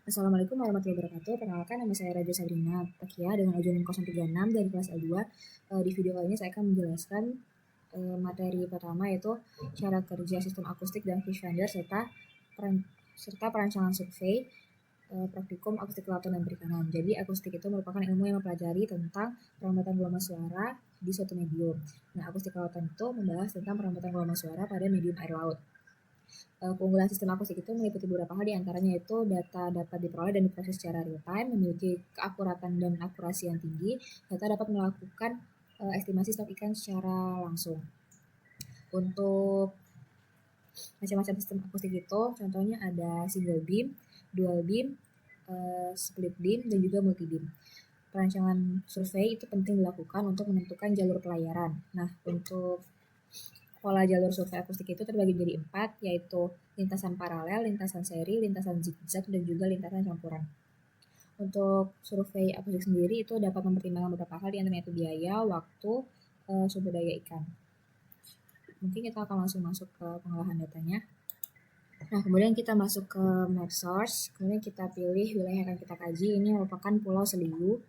Assalamualaikum warahmatullahi wabarakatuh. Perkenalkan, nama saya Raja Sabrina Takia dengan ujian 036 dari kelas L2. Di video kali ini saya akan menjelaskan materi pertama, yaitu cara kerja sistem akustik dan viewfinder serta perancangan survei praktikum akustik kelautan dan perikanan. Jadi akustik itu merupakan ilmu yang mempelajari tentang perlambatan gelombang suara di suatu medium. Nah, akustik kelautan itu membahas tentang perlambatan gelombang suara pada medium air laut. Keunggulan sistem akustik itu meliputi beberapa hal, diantaranya itu data dapat diperoleh dan diproses secara real time, memiliki keakuratan dan akurasi yang tinggi, data dapat melakukan estimasi stok ikan secara langsung. Untuk macam-macam sistem akustik itu contohnya ada single beam, dual beam, split beam, dan juga multi beam. Perancangan survei itu penting dilakukan untuk menentukan jalur pelayaran. Nah, untuk pola jalur survei akustik itu terbagi menjadi 4, yaitu lintasan paralel, lintasan seri, lintasan zigzag, dan juga lintasan campuran. Untuk survei akustik sendiri itu dapat mempertimbangkan beberapa hal, diantaranya itu biaya, waktu, sumber daya ikan. Mungkin kita akan langsung masuk ke pengolahan datanya. Nah, kemudian kita masuk ke map source, kemudian kita pilih wilayah yang akan kita kaji. Ini merupakan Pulau Seliu.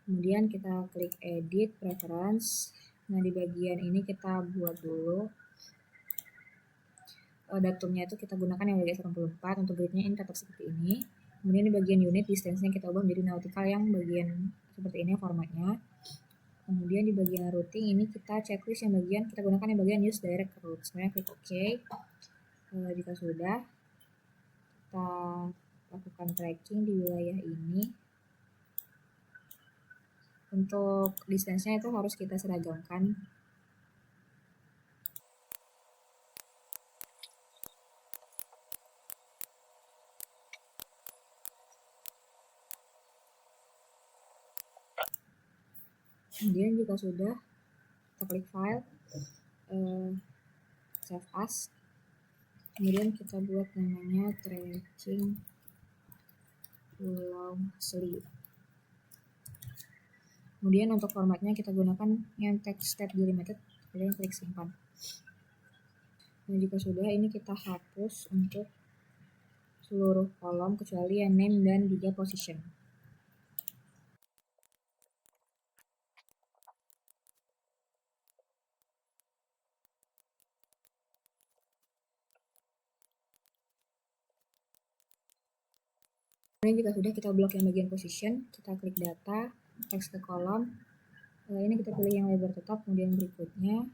Kemudian kita klik edit, preference. Nah, di bagian ini kita buat dulu datumnya, itu kita gunakan yang bagian 84. Untuk gridnya ini tetap seperti ini. Kemudian di bagian unit, distance-nya kita ubah menjadi nautical yang bagian seperti ini formatnya. Kemudian di bagian routing ini kita checklist yang bagian, kita gunakan yang bagian use direct routes. Kemudian klik OK. Jika sudah, kita lakukan tracking di wilayah ini. Untuk distance-nya itu harus kita seragamkan. Kemudian jika sudah, kita klik file, save as. Kemudian kita buat namanya tracking Pulau Seliu. Kemudian untuk formatnya kita gunakan yang text tab delimited, kemudian klik simpan. Nah, jika sudah, ini kita hapus untuk seluruh kolom kecuali yang name dan juga position. Kemudian jika sudah, kita blok yang bagian position, kita klik data, teks ke kolom. Ini kita pilih yang lebar tetap, kemudian berikutnya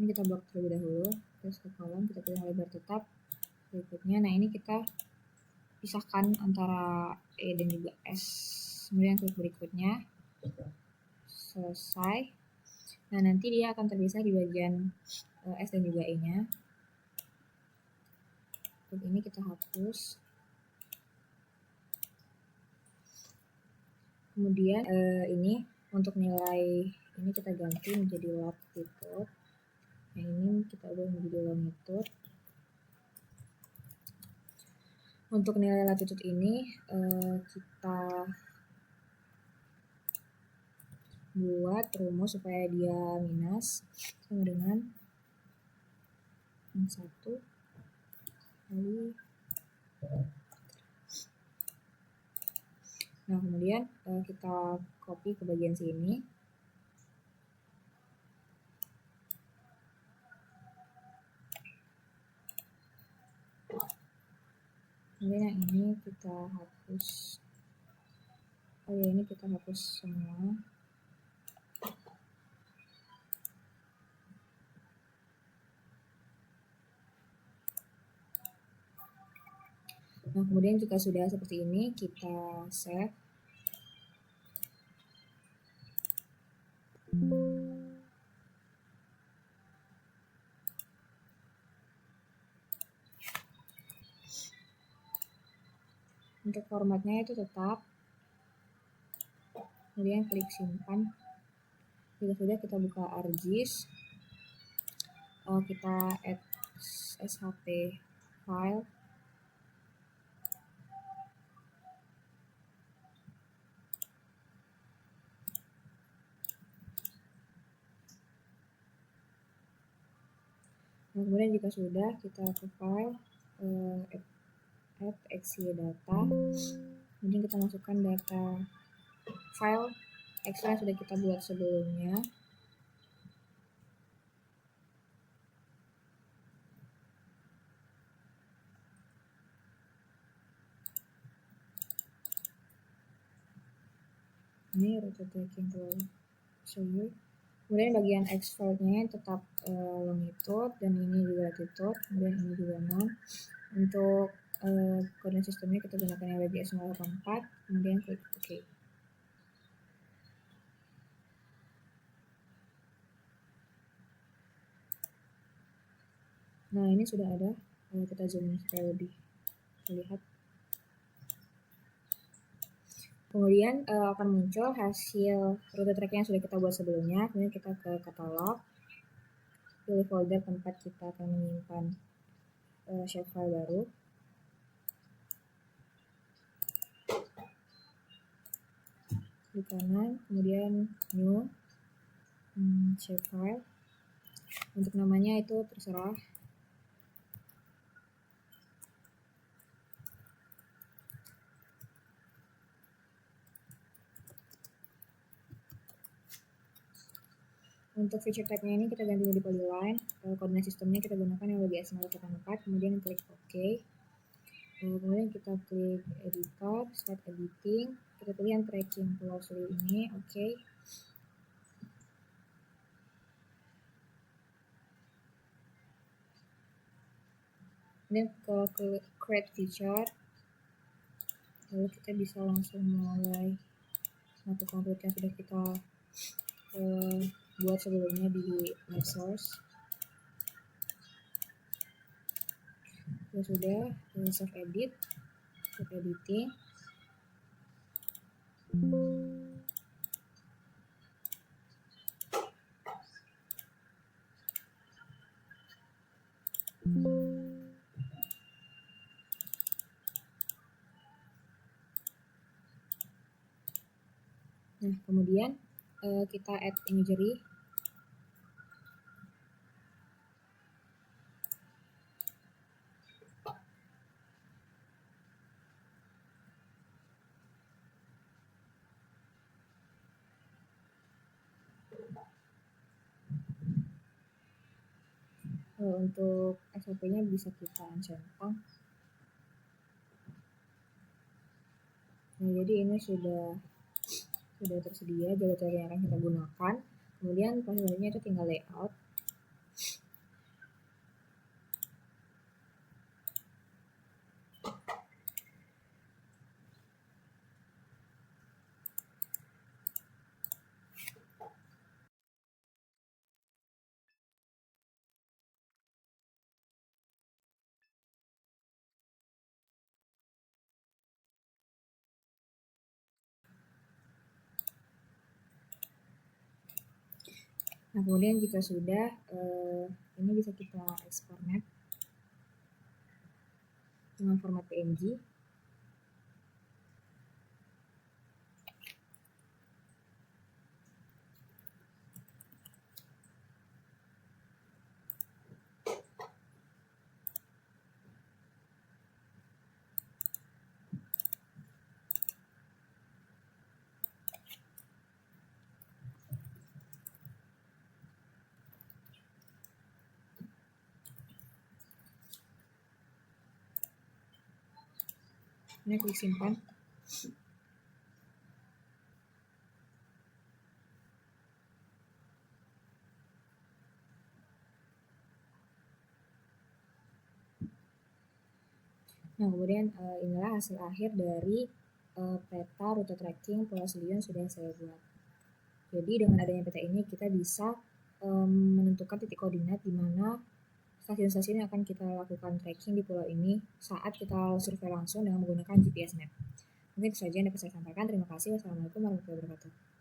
ini kita blok terlebih dahulu, teks ke kolom, kita pilih yang lebar tetap, berikutnya. Nah, ini kita pisahkan antara E dan juga S. Kemudian klik berikutnya, selesai. Nah, nanti dia akan terpisah di bagian S dan juga E-nya. Untuk ini kita hapus. Kemudian ini untuk nilai ini kita ganti menjadi latitude. Yang ini kita ubah menjadi longitude. Untuk nilai latitude ini kita buat rumus supaya dia minus sama dengan 1 kali. Nah, kemudian kita copy ke bagian sini. Kemudian yang ini kita hapus. Oh ya, ini kita hapus semua. Nah, kemudian jika sudah seperti ini, kita save. Untuk formatnya itu tetap. Kemudian klik simpan. Jika sudah, kita buka ArcGIS. Kita add SHP file. Nah, kemudian jika sudah, kita ke file, add exe data, kemudian kita masukkan data file Excel yang sudah kita buat sebelumnya. Ini rute tracking tool seluruh. Kemudian bagian exportnya tetap longitude, dan ini juga latitude, kemudian ini juga non. Untuk koordinat sistemnya kita gunakan yang WGS 084, kemudian klik OK. Nah, ini sudah ada. Kita zoom supaya lebih terlihat. Kemudian akan muncul hasil rute tracking yang sudah kita buat sebelumnya. Kemudian kita ke katalog, pilih folder tempat kita akan menyimpan shapefile baru. Di kanan, kemudian new shapefile. Untuk namanya itu terserah. Untuk feature type-nya ini kita ganti jadi polyline. Koordinat sistemnya kita gunakan yang WGS 084, kemudian klik OK. Kemudian kita klik editor, start editing. Kita pilih yang tracking closely ini, OK. Kemudian kalau ke create feature, lalu kita bisa langsung mulai melakukan route yang sudah kita buat sebelumnya di source. Sudah save edit, save editing. Nah, kemudian kita add imagery. Untuk SOP-nya bisa kita centang. Nah, jadi ini sudah tersedia jalur yang akan kita gunakan. Kemudian proses selanjutnya itu tinggal layout. Nah, kemudian jika sudah, ini bisa kita ekspor map dengan format PNG. Ini klik simpan. Nah, kemudian inilah hasil akhir dari peta rute tracking Pulau Seliu yang sudah saya buat. Jadi dengan adanya peta ini kita bisa menentukan titik koordinat di mana stasiun-stasiun yang akan kita lakukan tracking di pulau ini saat kita survei langsung dengan menggunakan GPS Map. Mungkin itu saja yang dapat saya sampaikan. Terima kasih. Wassalamualaikum warahmatullahi wabarakatuh.